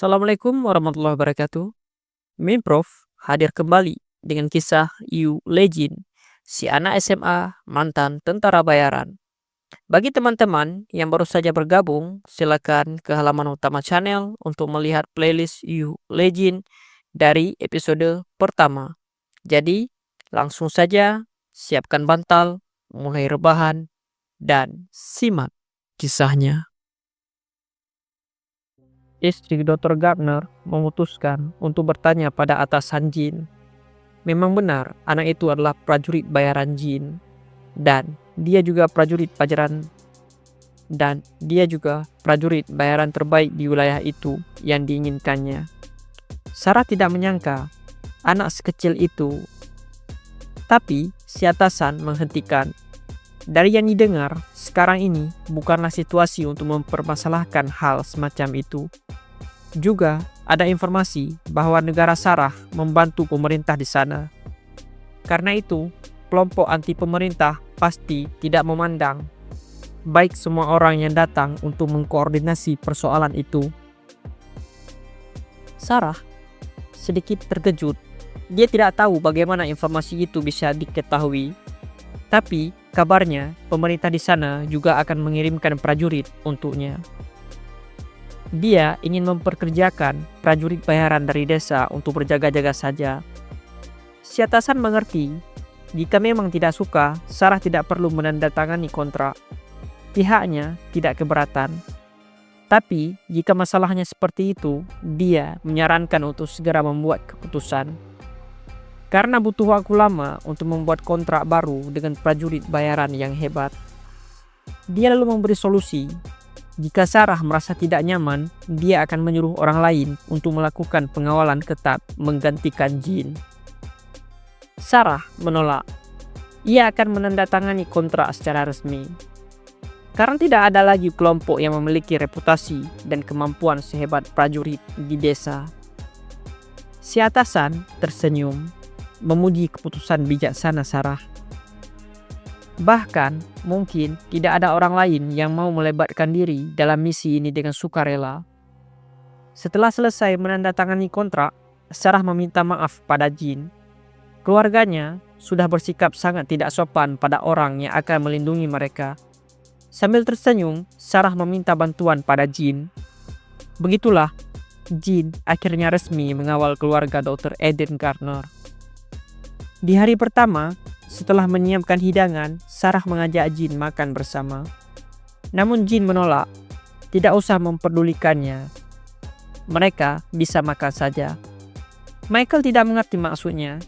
Assalamualaikum warahmatullahi wabarakatuh. Prof hadir kembali dengan kisah You Legend, si anak SMA mantan tentara bayaran. Bagi teman-teman yang baru saja bergabung, silakan ke halaman utama channel untuk melihat playlist You Legend dari episode pertama. Jadi, langsung saja siapkan bantal, mulai rebahan, dan simak kisahnya. Istri Dr. Gardner memutuskan untuk bertanya pada atasan Jin. Memang benar, anak itu adalah prajurit bayaran Jin. Dan dia juga prajurit bayaran terbaik di wilayah itu yang diinginkannya. Sarah tidak menyangka anak sekecil itu. Tapi si atasan menghentikan. Dari yang didengar, sekarang ini bukanlah situasi untuk mempermasalahkan hal semacam itu. Juga ada informasi bahwa negara Sarah membantu pemerintah di sana. Karena itu, kelompok anti pemerintah pasti tidak memandang baik semua orang yang datang untuk mengkoordinasi persoalan itu. Sarah sedikit terkejut. Dia tidak tahu bagaimana informasi itu bisa diketahui. Tapi kabarnya pemerintah di sana juga akan mengirimkan prajurit untuknya. Dia ingin memperkerjakan prajurit bayaran dari desa untuk berjaga-jaga saja. Si atasan mengerti, jika memang tidak suka, Sarah tidak perlu menandatangani kontrak. Pihaknya tidak keberatan. Tapi jika masalahnya seperti itu, dia menyarankan untuk segera membuat keputusan. Karena butuh waktu lama untuk membuat kontrak baru dengan prajurit bayaran yang hebat. Dia lalu memberi solusi. Jika Sarah merasa tidak nyaman, dia akan menyuruh orang lain untuk melakukan pengawalan ketat menggantikan Jin. Sarah menolak. Ia akan menandatangani kontrak secara resmi. Karena tidak ada lagi kelompok yang memiliki reputasi dan kemampuan sehebat prajurit di desa. Si atasan tersenyum, memuji keputusan bijaksana Sarah. Bahkan, mungkin tidak ada orang lain yang mau melebatkan diri dalam misi ini dengan sukarela. Setelah selesai menandatangani kontrak, Sarah meminta maaf pada Jin. Keluarganya sudah bersikap sangat tidak sopan pada orang yang akan melindungi mereka. Sambil tersenyum, Sarah meminta bantuan pada Jin. Begitulah, Jin akhirnya resmi mengawal keluarga Dr. Eden Gardner. Di hari pertama, setelah menyiapkan hidangan, Sarah mengajak Jin makan bersama. Namun Jin menolak, tidak usah memperdulikannya. Mereka bisa makan saja. Michael tidak mengerti maksudnya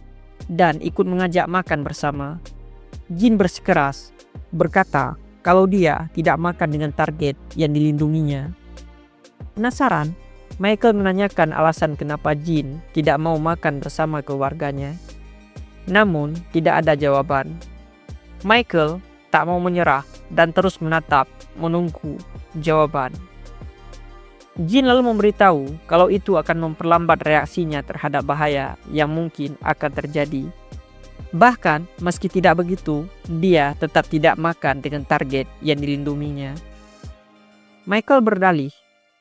dan ikut mengajak makan bersama. Jin bersikeras, berkata kalau dia tidak makan dengan target yang dilindunginya. Penasaran, Michael menanyakan alasan kenapa Jin tidak mau makan bersama keluarganya. Namun, tidak ada jawaban. Michael tak mau menyerah dan terus menunggu jawaban. Jin lalu memberitahu kalau itu akan memperlambat reaksinya terhadap bahaya yang mungkin akan terjadi. Bahkan, meski tidak begitu, dia tetap tidak makan dengan target yang dilindunginya. Michael berdalih,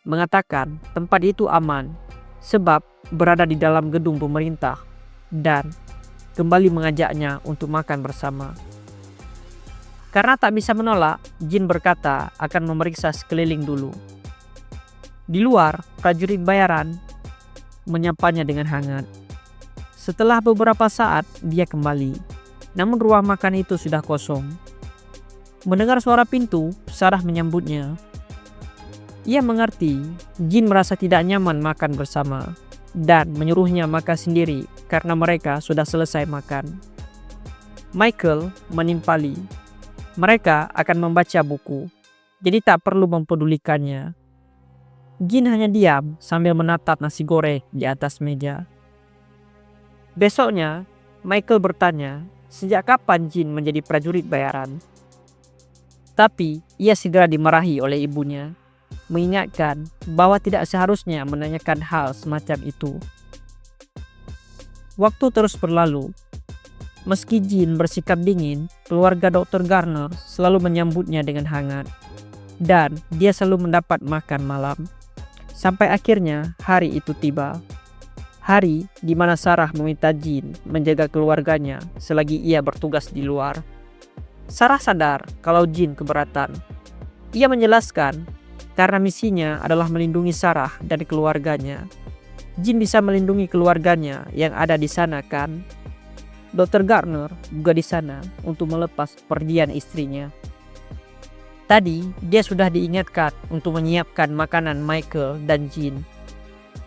mengatakan tempat itu aman sebab berada di dalam gedung pemerintah dan kembali mengajaknya untuk makan bersama. Karena tak bisa menolak, Jin berkata akan memeriksa sekeliling dulu. Di luar, prajurit bayaran menyapanya dengan hangat. Setelah beberapa saat, dia kembali. Namun ruang makan itu sudah kosong. Mendengar suara pintu, Sarah menyambutnya. Ia mengerti, Jin merasa tidak nyaman makan bersama dan menyuruhnya makan sendiri karena mereka sudah selesai makan. Michael menimpali. Mereka akan membaca buku, jadi tak perlu mempedulikannya. Jin hanya diam sambil menatap nasi goreng di atas meja. Besoknya, Michael bertanya, sejak kapan Jin menjadi prajurit bayaran? Tapi ia segera dimarahi oleh ibunya, mengingatkan bahwa tidak seharusnya menanyakan hal semacam itu. Waktu terus berlalu. Meski Jin bersikap dingin, keluarga Dr. Gardner selalu menyambutnya dengan hangat. Dan dia selalu mendapat makan malam. Sampai akhirnya hari itu tiba. Hari di mana Sarah meminta Jin menjaga keluarganya selagi ia bertugas di luar. Sarah sadar kalau Jin keberatan. Ia menjelaskan karena misinya adalah melindungi Sarah dan keluarganya. Jin bisa melindungi keluarganya yang ada di sana kan? Dr. Gardner juga di sana untuk melepas pergian istrinya. Tadi dia sudah diingatkan untuk menyiapkan makanan Michael dan Jin.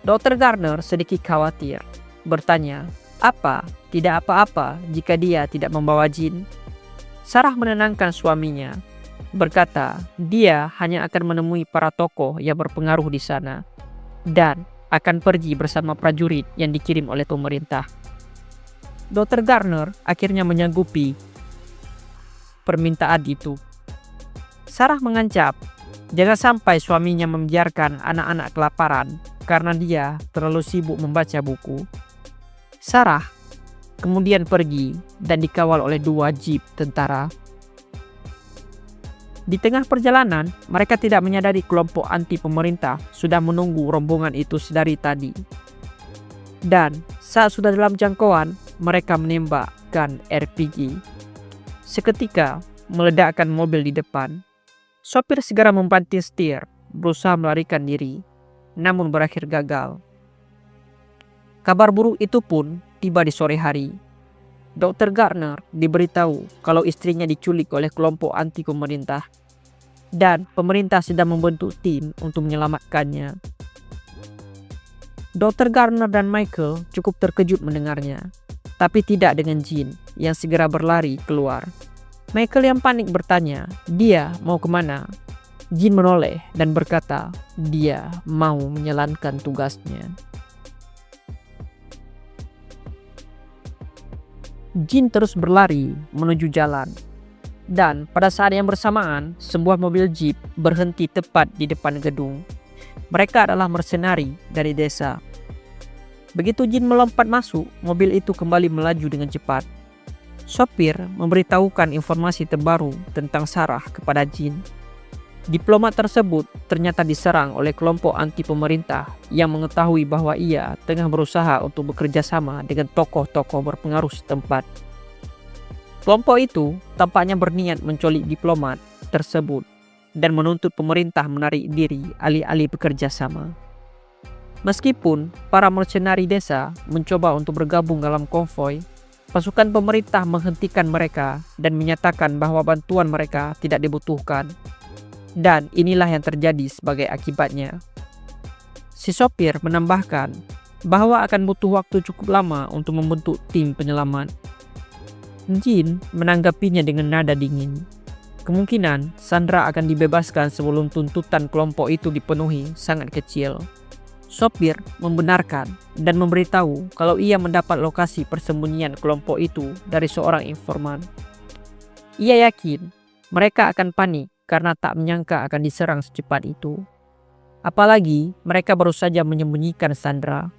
Dr. Gardner sedikit khawatir, bertanya, apa? Tidak apa-apa jika dia tidak membawa Jin? Sarah menenangkan suaminya, berkata dia hanya akan menemui para tokoh yang berpengaruh di sana dan akan pergi bersama prajurit yang dikirim oleh pemerintah. Dr. Gardner akhirnya menyanggupi permintaan itu. Sarah mengancam jangan sampai suaminya membiarkan anak-anak kelaparan karena dia terlalu sibuk membaca buku. Sarah kemudian pergi dan dikawal oleh 2 jeep tentara. Di tengah perjalanan, mereka tidak menyadari kelompok anti pemerintah sudah menunggu rombongan itu sedari tadi. Dan saat sudah dalam jangkauan, mereka menembakkan RPG. Seketika meledakkan mobil di depan. Sopir segera membanting setir, berusaha melarikan diri, namun berakhir gagal. Kabar buruk itu pun tiba di sore hari. Dr. Gardner diberitahu kalau istrinya diculik oleh kelompok anti pemerintah dan pemerintah sedang membentuk tim untuk menyelamatkannya. Dr. Gardner dan Michael cukup terkejut mendengarnya, tapi tidak dengan Jin yang segera berlari keluar. Michael yang panik bertanya, dia mau kemana? Jin menoleh dan berkata, dia mau menjalankan tugasnya. Jin terus berlari menuju jalan. Dan pada saat yang bersamaan, sebuah mobil jeep berhenti tepat di depan gedung. Mereka adalah mersenari dari desa. Begitu Jin melompat masuk, mobil itu kembali melaju dengan cepat. Sopir memberitahukan informasi terbaru tentang Sarah kepada Jin. Diplomat tersebut ternyata diserang oleh kelompok anti pemerintah yang mengetahui bahwa ia tengah berusaha untuk bekerja sama dengan tokoh-tokoh berpengaruh setempat. Kelompok itu tampaknya berniat menculik diplomat tersebut dan menuntut pemerintah menarik diri alih-alih bekerja sama. Meskipun para mercenari desa mencoba untuk bergabung dalam konvoi, pasukan pemerintah menghentikan mereka dan menyatakan bahwa bantuan mereka tidak dibutuhkan. Dan inilah yang terjadi sebagai akibatnya. Si sopir menambahkan bahwa akan butuh waktu cukup lama untuk membentuk tim penyelamat. Jin menanggapinya dengan nada dingin. Kemungkinan Sandra akan dibebaskan sebelum tuntutan kelompok itu dipenuhi sangat kecil. Sopir membenarkan dan memberitahu kalau ia mendapat lokasi persembunyian kelompok itu dari seorang informan. Ia yakin mereka akan panik karena tak menyangka akan diserang secepat itu. Apalagi mereka baru saja menyembunyikan Sandra.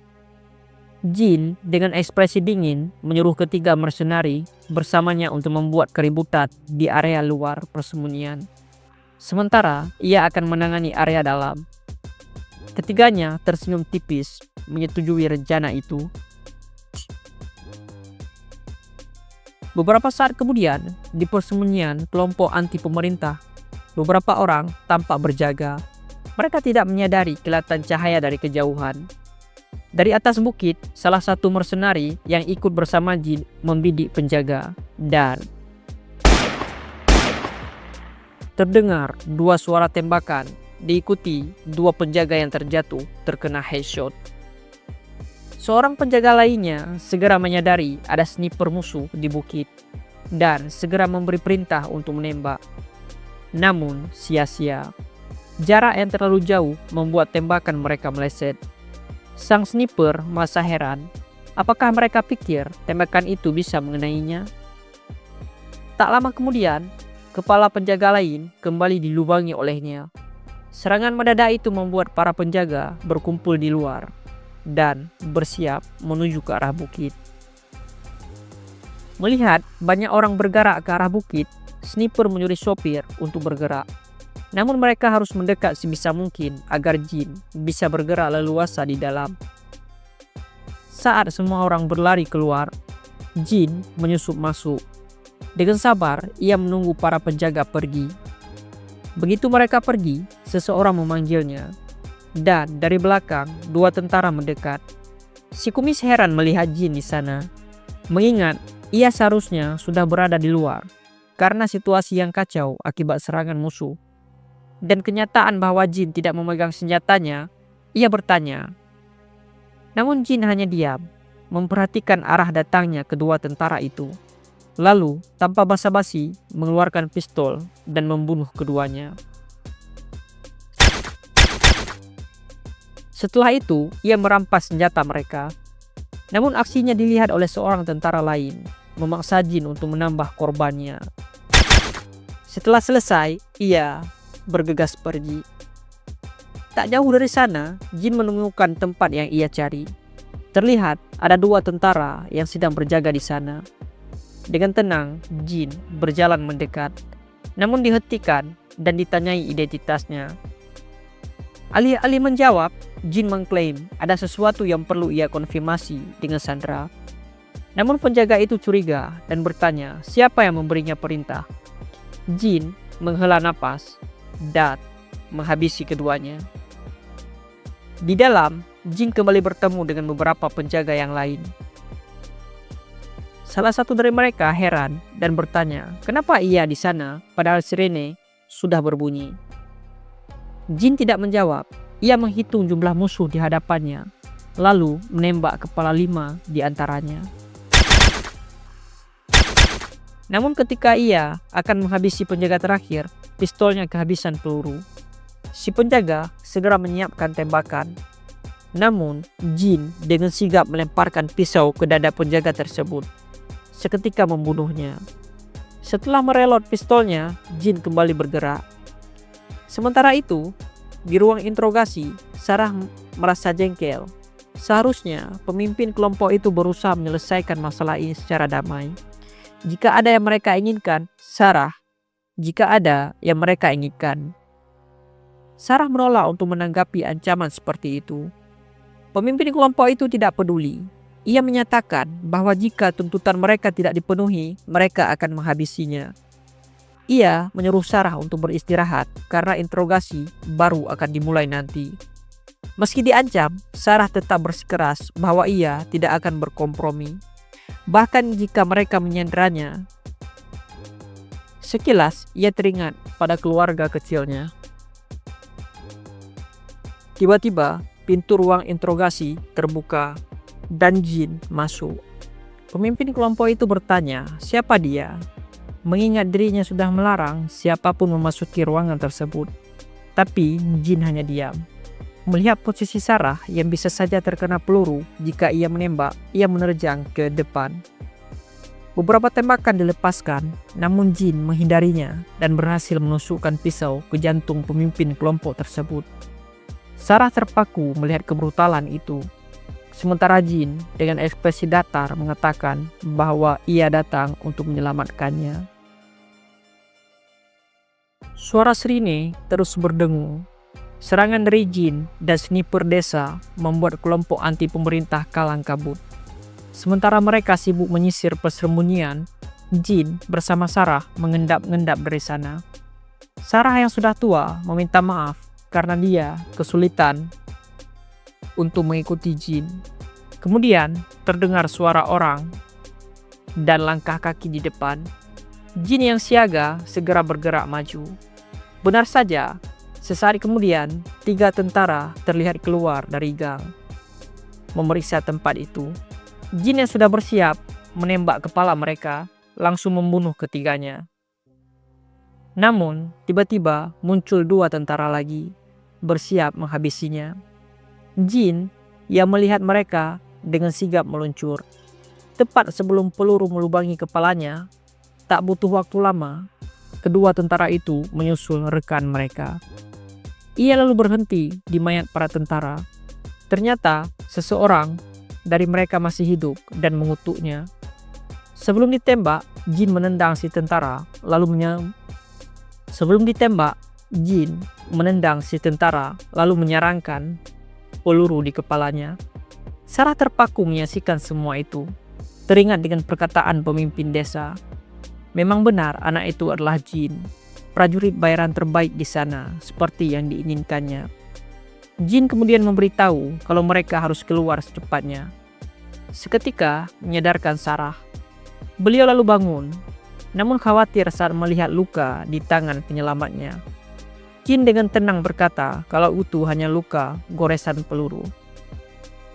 Jin dengan ekspresi dingin menyuruh ketiga mercenari bersamanya untuk membuat keributan di area luar persembunyian. Sementara ia akan menangani area dalam. Ketiganya tersenyum tipis menyetujui rencana itu. Beberapa saat kemudian, di persembunyian kelompok anti pemerintah, beberapa orang tampak berjaga. Mereka tidak menyadari kilatan cahaya dari kejauhan. Dari atas bukit, salah satu mercenari yang ikut bersama Jin membidik penjaga dan terdengar 2 suara tembakan diikuti 2 penjaga yang terjatuh terkena headshot. Seorang penjaga lainnya segera menyadari ada sniper musuh di bukit dan segera memberi perintah untuk menembak. Namun sia-sia. Jarak yang terlalu jauh membuat tembakan mereka meleset. Sang sniper merasa heran. Apakah mereka pikir tembakan itu bisa mengenainya? Tak lama kemudian, kepala penjaga lain kembali dilubangi olehnya. Serangan mendadak itu membuat para penjaga berkumpul di luar dan bersiap menuju ke arah bukit. Melihat banyak orang bergerak ke arah bukit, sniper menyuruh sopir untuk bergerak. Namun mereka harus mendekat sebisa mungkin agar jin bisa bergerak leluasa di dalam. Saat semua orang berlari keluar, jin menyusup masuk. Dengan sabar, ia menunggu para penjaga pergi. Begitu mereka pergi, seseorang memanggilnya. Dan dari belakang, 2 tentara mendekat. Si kumis heran melihat jin di sana. Mengingat ia seharusnya sudah berada di luar karena situasi yang kacau akibat serangan musuh. Dan kenyataan bahwa jin tidak memegang senjatanya, ia bertanya. Namun jin hanya diam, memperhatikan arah datangnya kedua tentara itu. Lalu, tanpa basa-basi, mengeluarkan pistol dan membunuh keduanya. Setelah itu, ia merampas senjata mereka. Namun aksinya dilihat oleh seorang tentara lain, memaksa jin untuk menambah korbannya. Setelah selesai, ia bergegas pergi. Tak jauh dari sana, jin menemukan tempat yang ia cari. Terlihat ada 2 tentara yang sedang berjaga di sana. Dengan tenang, jin berjalan mendekat, namun dihentikan dan ditanyai identitasnya. Alih-alih menjawab, jin mengklaim ada sesuatu yang perlu ia konfirmasi dengan sandera. Namun penjaga itu curiga dan bertanya siapa yang memberinya perintah. Jin menghela napas dan menghabisi keduanya. Di dalam, jin kembali bertemu dengan beberapa penjaga yang lain. Salah satu dari mereka heran dan bertanya kenapa ia di sana padahal sirene sudah berbunyi. Jin tidak menjawab. Ia menghitung jumlah musuh di hadapannya, lalu menembak kepala 5 di antaranya. Namun ketika ia akan menghabisi penjaga terakhir, pistolnya kehabisan peluru. Si penjaga segera menyiapkan tembakan. Namun, jin dengan sigap melemparkan pisau ke dada penjaga tersebut, seketika membunuhnya. Setelah merelot pistolnya, jin kembali bergerak. Sementara itu, di ruang interogasi, Sarah merasa jengkel. Seharusnya pemimpin kelompok itu berusaha menyelesaikan masalah ini secara damai. Jika ada yang mereka inginkan, Sarah. Jika ada yang mereka inginkan. Sarah menolak untuk menanggapi ancaman seperti itu. Pemimpin kelompok itu tidak peduli. Ia menyatakan bahwa jika tuntutan mereka tidak dipenuhi, mereka akan menghabisinya. Ia menyuruh Sarah untuk beristirahat karena interogasi baru akan dimulai nanti. Meski diancam, Sarah tetap bersikeras bahwa ia tidak akan berkompromi. Bahkan jika mereka menyanderanya. Sekilas ia teringat pada keluarga kecilnya. Tiba-tiba pintu ruang interogasi terbuka dan jin masuk. Pemimpin kelompok itu bertanya siapa dia. Mengingat dirinya sudah melarang siapapun memasuki ruangan tersebut. Tapi jin hanya diam. Melihat posisi Sarah yang bisa saja terkena peluru jika ia menembak, ia menerjang ke depan. Beberapa tembakan dilepaskan, namun jin menghindarinya dan berhasil menusukkan pisau ke jantung pemimpin kelompok tersebut. Sarah terpaku melihat kebrutalan itu. Sementara jin dengan ekspresi datar mengatakan bahwa ia datang untuk menyelamatkannya. Suara sirine terus berdengung. Serangan dari jin dan sniper desa membuat kelompok anti pemerintah kalang kabut. Sementara mereka sibuk menyisir persembunyian, jin bersama Sarah mengendap-endap dari sana. Sarah yang sudah tua meminta maaf karena dia kesulitan untuk mengikuti jin. Kemudian terdengar suara orang dan langkah kaki di depan. Jin yang siaga segera bergerak maju. Benar saja, sesaat kemudian 3 tentara terlihat keluar dari gang, memeriksa tempat itu. Jin yang sudah bersiap menembak kepala mereka langsung membunuh ketiganya. Namun tiba-tiba muncul 2 tentara lagi, bersiap menghabisinya. Jin yang melihat mereka dengan sigap meluncur. Tepat sebelum peluru melubangi kepalanya, tak butuh waktu lama, kedua tentara itu menyusul rekan mereka. Ia lalu berhenti di mayat para tentara. Ternyata seseorang dari mereka masih hidup dan mengutuknya. Sebelum ditembak, jin menendang si tentara, Sebelum ditembak, Jin menendang si tentara lalu menyarangkan peluru di kepalanya. Sarah terpaku menyaksikan semua itu. Teringat dengan perkataan pemimpin desa. Memang benar anak itu adalah Jin, prajurit bayaran terbaik di sana seperti yang diinginkannya. Jin kemudian memberitahu kalau mereka harus keluar secepatnya. Seketika menyadarkan Sarah. Beliau lalu bangun, namun khawatir saat melihat luka di tangan penyelamatnya. Jin dengan tenang berkata kalau itu hanya luka goresan peluru.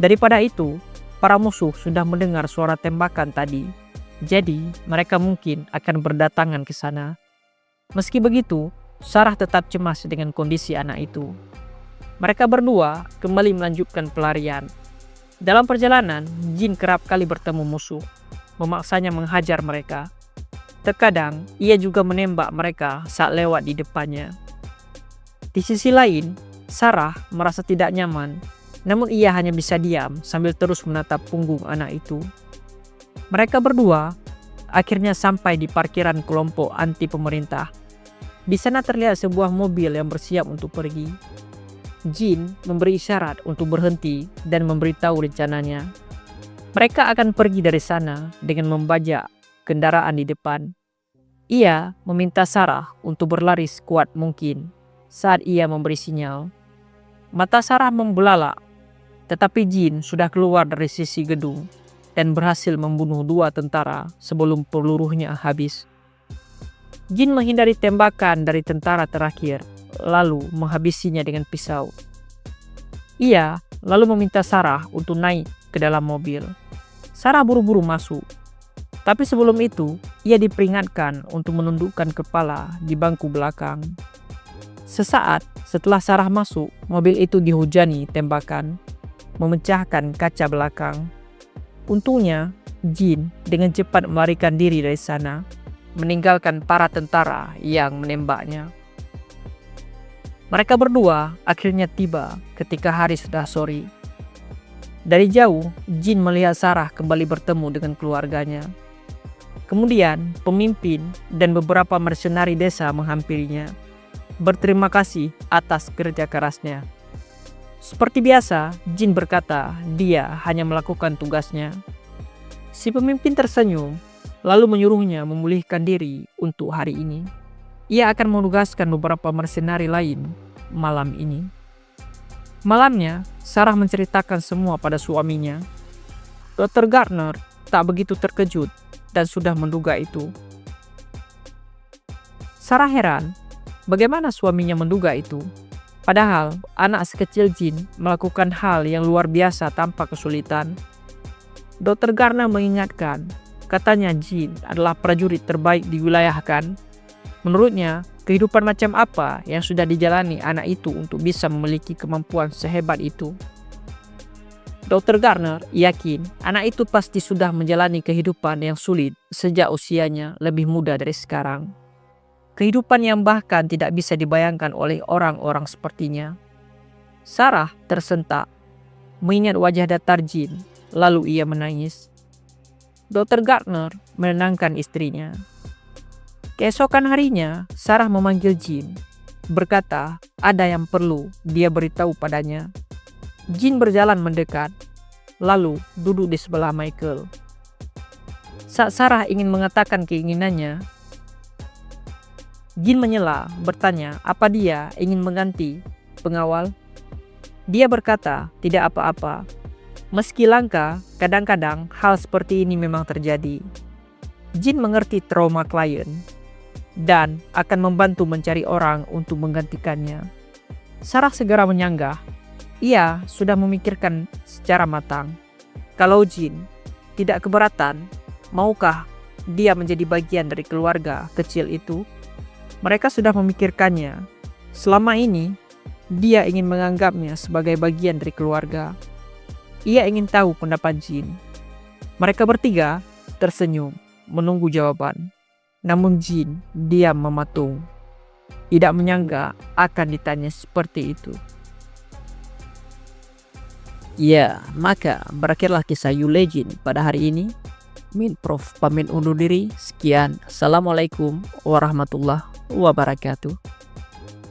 Daripada itu, para musuh sudah mendengar suara tembakan tadi. Jadi, mereka mungkin akan berdatangan ke sana. Meski begitu, Sarah tetap cemas dengan kondisi anak itu. Mereka berdua kembali melanjutkan pelarian. Dalam perjalanan, Jin kerap kali bertemu musuh, memaksanya menghajar mereka. Terkadang, ia juga menembak mereka saat lewat di depannya. Di sisi lain, Sarah merasa tidak nyaman, namun ia hanya bisa diam sambil terus menatap punggung anak itu. Mereka berdua akhirnya sampai di parkiran kelompok anti pemerintah. Di sana terlihat sebuah mobil yang bersiap untuk pergi. Jin memberi isyarat untuk berhenti dan memberitahu rencananya. Mereka akan pergi dari sana dengan membajak kendaraan di depan. Ia meminta Sarah untuk berlari sekuat mungkin saat ia memberi sinyal. Mata Sarah membelalak, tetapi Jin sudah keluar dari sisi gedung dan berhasil membunuh 2 tentara sebelum pelurunya habis. Jin menghindari tembakan dari tentara terakhir, lalu menghabisinya dengan pisau. Ia lalu meminta Sarah untuk naik ke dalam mobil. Sarah buru-buru masuk. Tapi sebelum itu, ia diperingatkan untuk menundukkan kepala di bangku belakang. Sesaat setelah Sarah masuk, mobil itu dihujani tembakan, memecahkan kaca belakang. Untungnya, Jin dengan cepat melarikan diri dari sana, meninggalkan para tentara yang menembaknya. Mereka berdua akhirnya tiba ketika hari sudah sore. Dari jauh, Jin melihat Sarah kembali bertemu dengan keluarganya. Kemudian, pemimpin dan beberapa mersenari desa menghampirinya, berterima kasih atas kerja kerasnya. Seperti biasa, Jin berkata dia hanya melakukan tugasnya. Si pemimpin tersenyum, lalu menyuruhnya memulihkan diri untuk hari ini. Ia akan menugaskan beberapa mersenari lain malam ini. Malamnya, Sarah menceritakan semua pada suaminya. Dr. Gardner tak begitu terkejut dan sudah menduga itu. Sarah heran, bagaimana suaminya menduga itu? Padahal anak sekecil Jin melakukan hal yang luar biasa tanpa kesulitan. Dr. Gardner mengingatkan, katanya Jin adalah prajurit terbaik di wilayah kan? Menurutnya, kehidupan macam apa yang sudah dijalani anak itu untuk bisa memiliki kemampuan sehebat itu? Dr. Gardner yakin anak itu pasti sudah menjalani kehidupan yang sulit sejak usianya lebih muda dari sekarang. Kehidupan yang bahkan tidak bisa dibayangkan oleh orang-orang sepertinya. Sarah tersentak, mengingat wajah datar Jin, lalu ia menangis. Dr. Gardner menenangkan istrinya. Keesokan harinya, Sarah memanggil Jin, berkata ada yang perlu dia beritahu padanya. Jin berjalan mendekat, lalu duduk di sebelah Michael. Saat Sarah ingin mengatakan keinginannya, Jin menyela, bertanya apa dia ingin mengganti pengawal. Dia berkata tidak apa-apa. Meski langka, kadang-kadang hal seperti ini memang terjadi. Jin mengerti trauma klien dan akan membantu mencari orang untuk menggantikannya. Sarah segera menyanggah. Ia sudah memikirkan secara matang. Kalau Jin tidak keberatan, maukah dia menjadi bagian dari keluarga kecil itu? Mereka sudah memikirkannya. Selama ini, dia ingin menganggapnya sebagai bagian dari keluarga. Ia ingin tahu pendapat Jin. Mereka bertiga tersenyum, menunggu jawaban. Namun Jin diam mematung. Tidak menyangka akan ditanya seperti itu. Ya, maka berakhirlah kisah You Legend pada hari ini. Min Prof pamit undur diri. Sekian. Assalamualaikum warahmatullahi wabarakatuh.